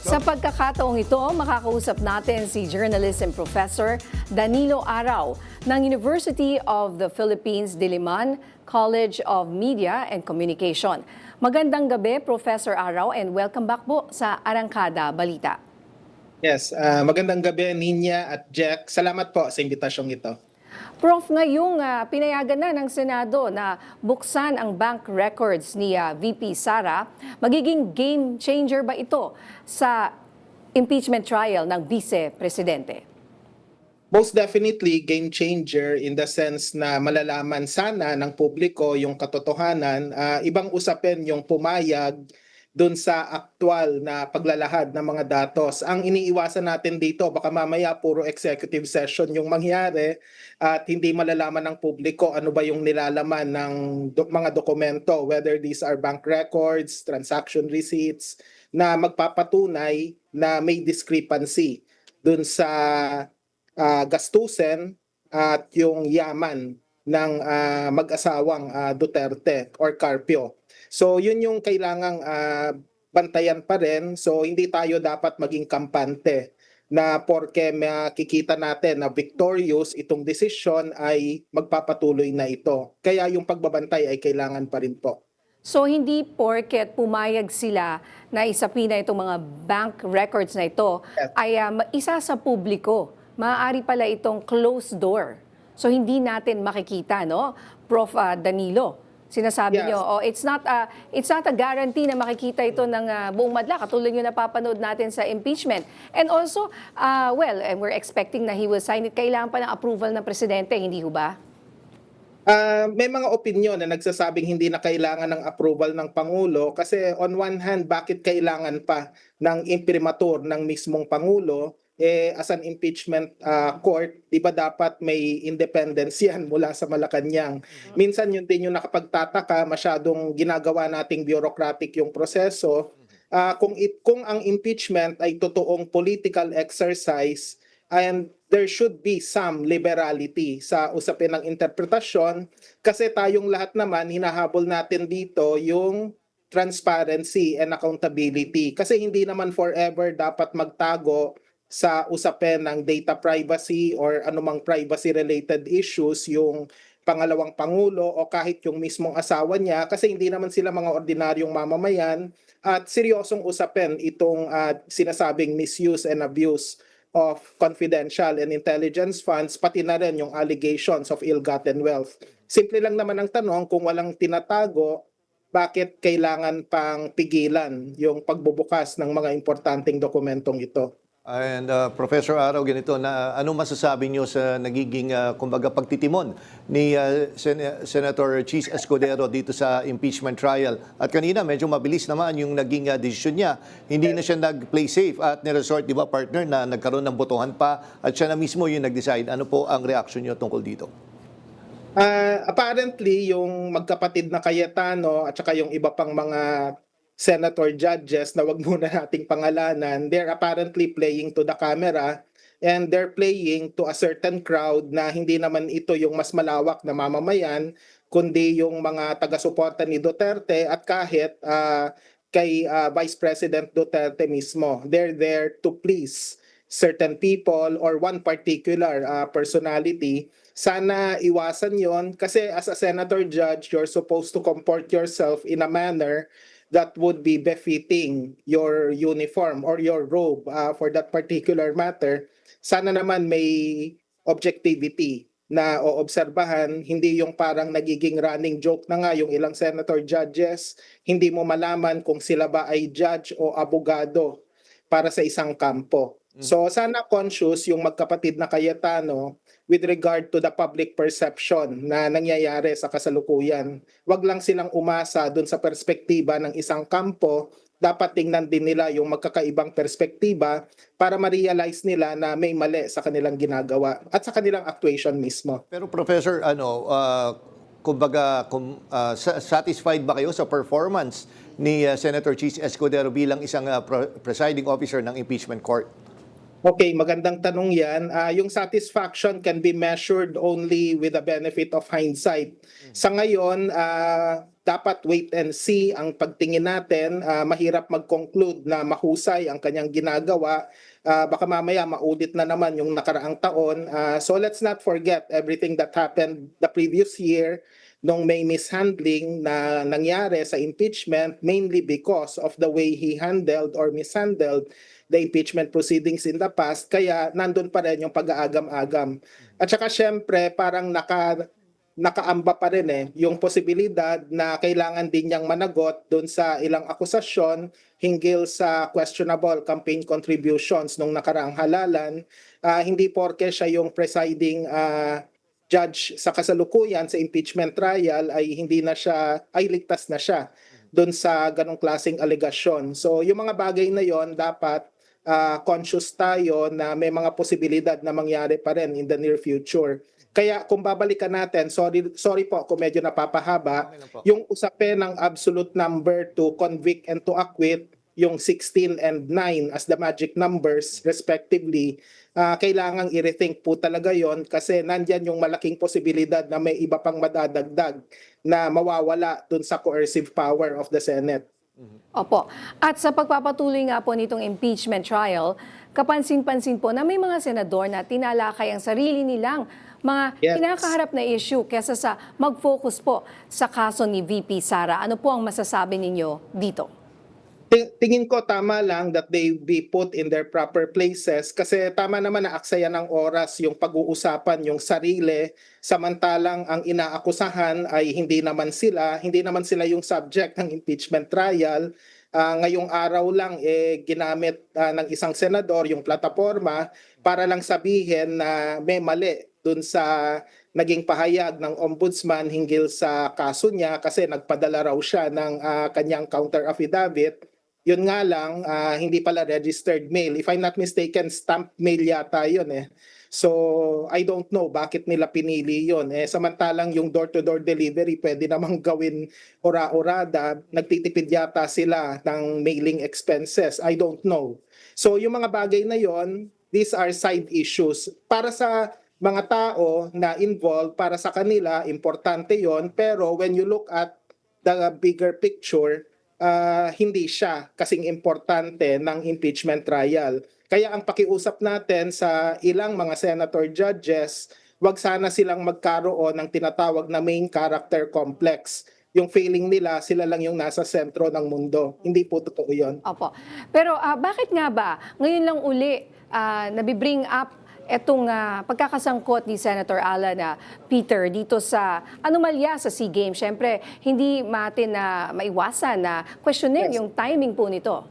Sa pagkakataong ito, makakausap natin si Journalism Professor Danilo Araw ng University of the Philippines Diliman College of Media and Communication. Magandang gabi, Professor Araw, and welcome back po sa Arangkada Balita. Yes, magandang gabi Ninya at Jack. Salamat po sa imbitasyong ito. Prof, ngayong pinayagan na ng Senado na buksan ang bank records ni VP Sara, magiging game changer ba ito sa impeachment trial ng Vice-Presidente? Most definitely game changer in the sense na malalaman sana ng publiko yung katotohanan. Ibang usapin yung pumayag dun sa aktual na paglalahad ng mga datos. Ang iniiwasan natin dito, baka mamaya puro executive session yung mangyari at hindi malalaman ng publiko ano ba yung nilalaman ng mga dokumento, whether these are bank records, transaction receipts, na magpapatunay na may discrepancy dun sa gastusin at yung yaman ng mag-asawang Duterte or Carpio. So yun yung kailangang bantayan pa rin. So hindi tayo dapat maging kampante na porke makikita natin na victorious itong desisyon ay magpapatuloy na ito. Kaya yung pagbabantay ay kailangan pa rin po. So hindi porket pumayag sila na isapina itong mga bank records na ito ay isa sa publiko. Maaari pala itong closed door. So hindi natin makikita, no? Prof. Danilo, sinasabi nyo, it's not a guarantee na makikita ito ng buong madla, katulad yung napapanood natin sa impeachment. And also, we're expecting na he will sign it. Kailangan pa ng approval ng presidente, hindi ho ba? May mga opinion na nagsasabing hindi na kailangan ng approval ng Pangulo kasi on one hand, bakit kailangan pa ng imprimatur ng mismong Pangulo? As an impeachment court, di ba dapat may independence yan mula sa Malacanang? Minsan yun din yung nakapagtataka, masyadong ginagawa nating bureaucratic yung proseso. Kung ang impeachment ay totoong political exercise, and there should be some liberality sa usapin ng interpretasyon kasi tayong lahat naman hinahabol natin dito yung transparency and accountability kasi hindi naman forever dapat magtago sa usapin ng data privacy or anumang privacy related issues yung pangalawang pangulo o kahit yung mismong asawa niya kasi hindi naman sila mga ordinaryong mamamayan at seryosong usapin itong sinasabing misuse and abuse of confidential and intelligence funds, pati na rin yung allegations of ill-gotten wealth. Simple lang naman ang tanong, kung walang tinatago, bakit kailangan pang pigilan yung pagbubukas ng mga importanteng dokumentong ito? And Professor Araw, ganito, na anong masasabi niyo sa nagiging kumbaga pagtitimon ni Senator Chis Escudero dito sa impeachment trial? At kanina medyo mabilis naman yung naging desisyon niya. Hindi na siya nag-play safe at niresort, di ba partner, na nagkaroon ng botohan pa at siya na mismo yung nag-decide. Ano po ang reaction niyo tungkol dito? Apparently, yung magkapatid na Cayetano at saka yung iba pang mga senator judges na wag muna nating pangalanan, they're apparently playing to the camera and they're playing to a certain crowd na hindi naman ito yung mas malawak na mamamayan, kundi yung mga taga-suporta ni Duterte at kahit kay Vice President Duterte mismo. They're there to please certain people or one particular personality. Sana iwasan yon kasi as a senator judge, you're supposed to comport yourself in a manner that would be befitting your uniform or your robe for that particular matter. Sana naman may objectivity na oobserbahan, hindi yung parang nagiging running joke na nga yung ilang senator judges, hindi mo malaman kung sila ba ay judge o abogado para sa isang kampo. So sana conscious yung magkapatid na Cayetano with regard to the public perception na nangyayari sa kasalukuyan. Wag lang silang umasa dun sa perspektiba ng isang kampo, dapat tingnan din nila yung magkakaibang perspektiba para ma-realize nila na may mali sa kanilang ginagawa at sa kanilang actuation mismo. Pero Professor, kumbaga, satisfied ba kayo sa performance ni Senator Chis Escudero bilang isang presiding officer ng impeachment court? Okay, magandang tanong yan. Yung satisfaction can be measured only with the benefit of hindsight. Sa ngayon, dapat wait and see ang pagtingin natin. Mahirap mag-conclude na mahusay ang kanyang ginagawa. Baka mamaya maudit na naman yung nakaraang taon. So let's not forget everything that happened the previous year nung may mishandling na nangyari sa impeachment, mainly because of the way he handled or mishandled the impeachment proceedings in the past. Kaya nandun pa rin yung pag-aagam-agam. At saka syempre parang nakaamba pa rin yung posibilidad na kailangan din niyang managot doon sa ilang akusasyon hinggil sa questionable campaign contributions nung nakaraang halalan. Hindi porke siya yung presiding judge sa kasalukuyan sa impeachment trial ay hindi na siya, ay ligtas na siya doon sa ganong klaseng alegasyon. So yung mga bagay na yon dapat conscious tayo na may mga posibilidad na mangyari pa rin in the near future. Kaya kung babalikan natin, sorry po kung medyo napapahaba, Okay lang po. yung usapin ng absolute number to convict and to acquit, yung 16 and 9 as the magic numbers respectively, kailangang i-rethink po talaga yon kasi nandyan yung malaking posibilidad na may iba pang madadagdag na mawawala dun sa coercive power of the Senate. Opo. At sa pagpapatuloy nga po nitong impeachment trial, kapansin-pansin po na may mga senador na tinalakay ang sarili nilang mga Yes. kinakaharap na issue kesa sa mag-focus po sa kaso ni VP Sara. Ano po ang masasabi ninyo dito? Tingin ko tama lang that they be put in their proper places kasi tama naman na aksaya ng oras yung pag-uusapan yung sarili samantalang ang inaakusahan ay hindi naman sila yung subject ng impeachment trial. Ngayong araw lang ginamit ng isang senador yung plataforma para lang sabihin na may mali dun sa naging pahayag ng ombudsman hinggil sa kaso niya kasi nagpadala raw siya ng kanyang counter affidavit. Yun nga lang, hindi pala registered mail. If I'm not mistaken, stamp mail yata yun So, I don't know bakit nila pinili yun. Samantalang yung door-to-door delivery, pwede namang gawin ora-orada. Nagtitipid yata sila ng mailing expenses. I don't know. So, yung mga bagay na yon, these are side issues. Para sa mga tao na involved, para sa kanila, importante yon. Pero when you look at the bigger picture, hindi siya kasing importante ng impeachment trial. Kaya ang pakiusap natin sa ilang mga senator judges, wag sana silang magkaroon ng tinatawag na main character complex. Yung feeling nila, sila lang yung nasa sentro ng mundo. Hindi po totoo yun. Opo. Pero bakit nga ba ngayon lang uli nabibring up etong pagkakasangkot ni Senator Alan Peter dito sa anomalya sa SEA Games? Siyempre, hindi natin na maiwasan na questionin Yes. yung timing po nito.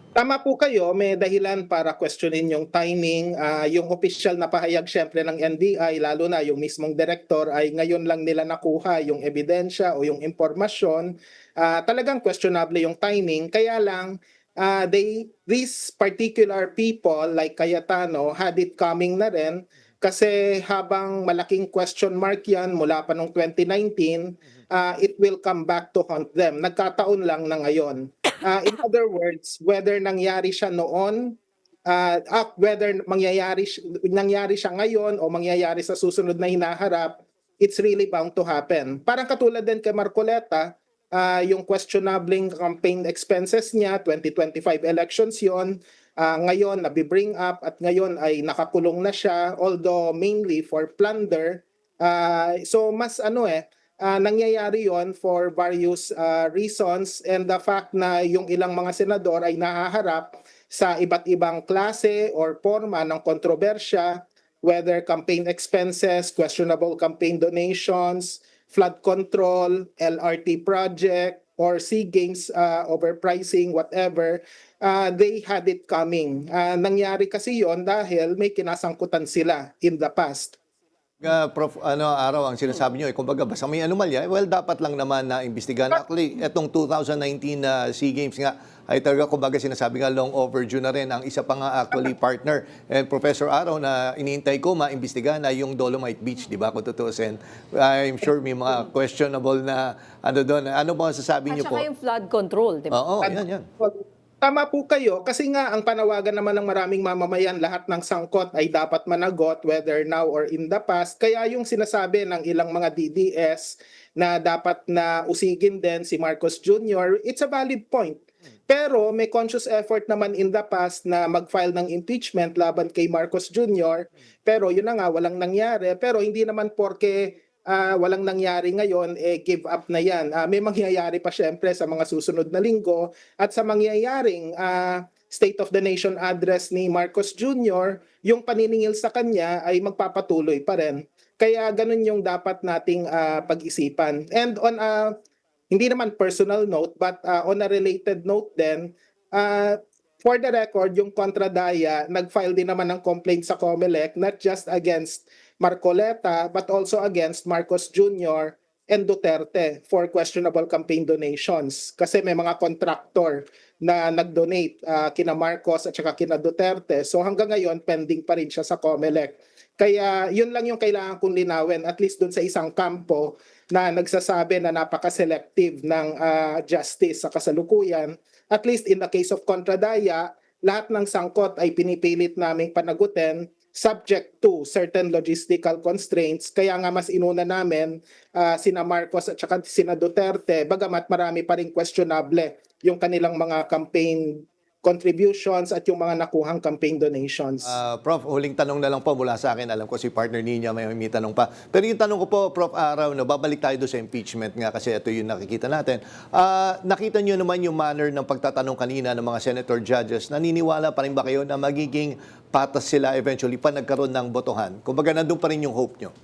Tama po kayo, may dahilan para questionin yung timing. Yung official na pahayag syempre ng NBI, lalo na yung mismong director, ay ngayon lang nila nakuha yung ebidensya o yung impormasyon. Talagang questionable yung timing. Kaya lang, these particular people like Cayetano had it coming na rin kasi habang malaking question mark yan mula pa noong 2019, it will come back to haunt them. Nagkataon lang na ngayon. In other words, whether nangyari siya noon, whether nangyari siya ngayon o mangyayari sa susunod na hinaharap, it's really bound to happen. Parang katulad din kay Marcoleta, yung questionable campaign expenses niya, 2025 elections yon, ngayon nabibring up at ngayon ay nakakulong na siya, although mainly for plunder. So mas nangyayari yon for various reasons, and the fact na yung ilang mga senador ay nahaharap sa iba't ibang klase or forma ng kontrobersya, whether campaign expenses, questionable campaign donations, flood control, LRT project, or SEA Games overpricing, whatever, they had it coming. Nangyari kasi yon dahil may kinasangkutan sila in the past. Prof, Araw, ang sinasabi nyo, kumbaga, basta may anomalya, well, dapat lang naman na imbestigahan. Actually, etong 2019 SEA Games nga, ay talaga, kumbaga, sinasabi nga, long overdue na rin ang isa pa nga actually partner. And Professor Araw, na iniintay ko, maimbestigahan na yung Dolomite Beach, di ba, kung tutuusin. I'm sure may mga questionable na, doon. Ano ba sasabi At nyo po? saka yung flood control, di ba? Oo, yan. Tama po kayo kasi nga ang panawagan naman ng maraming mamamayan, lahat ng sangkot ay dapat managot whether now or in the past. Kaya yung sinasabi ng ilang mga DDS na dapat na usigin din si Marcos Jr., it's a valid point. Pero may conscious effort naman in the past na mag-file ng impeachment laban kay Marcos Jr. Pero yun na nga, walang nangyari. Pero hindi naman porke walang nangyari ngayon, give up na yan. May mangyayari pa syempre sa mga susunod na linggo at sa mangyayaring State of the Nation address ni Marcos Jr., yung paniningil sa kanya ay magpapatuloy pa rin. Kaya ganun yung dapat nating pag-isipan. And on a, hindi naman personal note, but on a related note din, for the record, yung Contradaya, nag-file din naman ng complaint sa COMELEC, not just against Marcoleta, but also against Marcos Jr. and Duterte for questionable campaign donations. Kasi may mga contractor na nag-donate kina Marcos at saka kina Duterte. So hanggang ngayon, pending pa rin siya sa COMELEC. Kaya yun lang yung kailangan kong linawin, at least dun sa isang kampo na nagsasabi na napaka-selective ng justice sa kasalukuyan. At least in the case of Contradaya, lahat ng sangkot ay pinipilit naming panagutin subject to certain logistical constraints. Kaya nga mas inuna namin sina Marcos at saka sina Duterte, bagamat marami pa rin questionable yung kanilang mga campaign contributions at yung mga nakuhang campaign donations. Prof, huling tanong na lang po mula sa akin. Alam ko si partner niya may tanong pa. Pero yung tanong ko po, Prof Araw, no, babalik tayo doon sa impeachment nga kasi ito yung nakikita natin. Nakita nyo naman yung manner ng pagtatanong kanina ng mga senator judges. Naniniwala pa rin ba kayo na magiging patas sila eventually pa nagkaroon ng botohan? Kumbaga nandun pa rin yung hope nyo.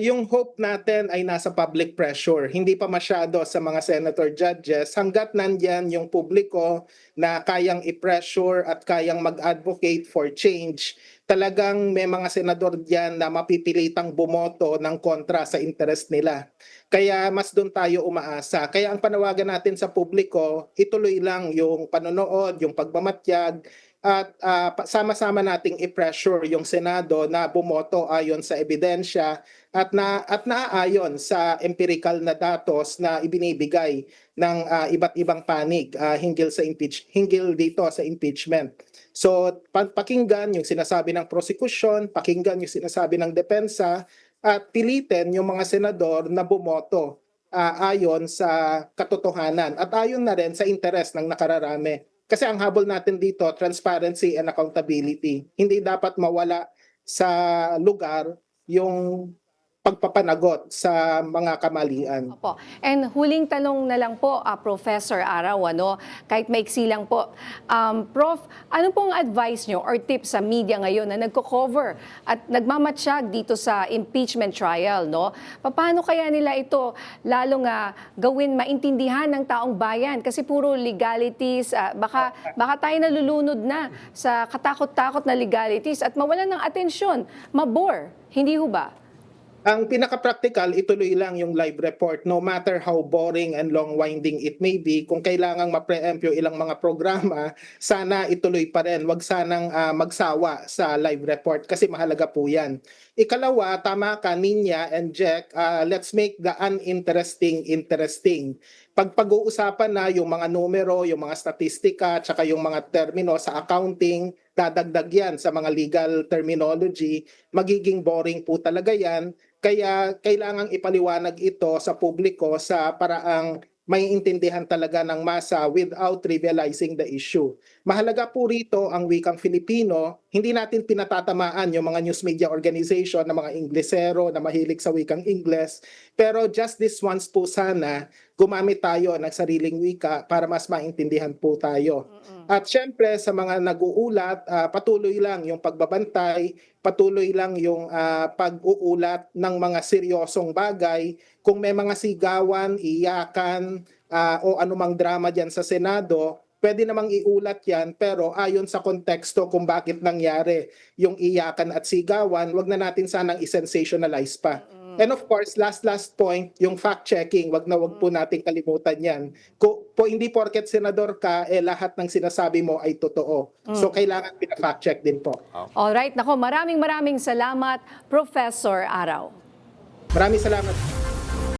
Yung hope natin ay nasa public pressure. Hindi pa masyado sa mga senator judges. Hanggat nandyan yung publiko na kayang i-pressure at kayang mag-advocate for change, talagang may mga senador diyan na mapipilitang bumoto ng kontra sa interest nila. Kaya mas doon tayo umaasa. Kaya ang panawagan natin sa publiko, ituloy lang yung panonood, yung pagmamatyag, at sama-sama nating i-pressure yung Senado na bumoto ayon sa ebidensya at naaayon sa empirical na datos na ibinibigay ng iba't ibang panig hinggil dito sa impeachment. So pakinggan yung sinasabi ng prosecution, pakinggan yung sinasabi ng depensa at pilitin yung mga senador na bumoto ayon sa katotohanan at ayon na rin sa interes ng nakararami. Kasi ang habol natin dito, transparency and accountability. Hindi dapat mawala sa lugar yung pagpapanagot sa mga kamalian. Opo. And huling tanong na lang po, Professor Araw, kahit maiksi lang po. Prof, ano pong advice nyo or tips sa media ngayon na nagko-cover at nagmamatsyag dito sa impeachment trial? Paano kaya nila ito lalo nga gawin maintindihan ng taong bayan? Kasi puro legalities, baka tayo nalulunod na sa katakot-takot na legalities at mawalan ng atensyon, mabore. Hindi ho ba? Ang pinaka-practical, ituloy lang yung live report. No matter how boring and long-winding it may be, kung kailangang ma-preempt yung ilang mga programa, sana ituloy pa rin. Huwag sanang magsawa sa live report kasi mahalaga po yan. Ikalawa, tama ka, Ninya and Jack, let's make the uninteresting interesting. Pag-uusapan na yung mga numero, yung mga statistika, tsaka yung mga termino sa accounting, dadagdag yan sa mga legal terminology, magiging boring po talaga yan. Kaya kailangang ipaliwanag ito sa publiko sa paraang may intindihan talaga ng masa without trivializing the issue. Mahalaga po rito ang wikang Filipino. Hindi natin pinatatamaan yung mga news media organization na mga Inglesero na mahilig sa wikang Ingles. Pero just this once po sana, gumamit tayo ng sariling wika para mas maintindihan po tayo. At syempre sa mga nag-uulat, patuloy lang yung pagbabantay, patuloy lang yung pag-uulat ng mga seryosong bagay. Kung may mga sigawan, iyakan, o anumang drama dyan sa Senado, pwede namang iulat yan, pero ayon sa konteksto kung bakit nangyari yung iyakan at sigawan, wag na natin sanang i-sensationalize pa. And of course, last point, yung fact-checking, wag po nating kalimutan yan. Hindi porket senador ka, lahat ng sinasabi mo ay totoo. So kailangan pina-fact-check din po. Alright, nako, maraming salamat, Professor Araw. Maraming salamat.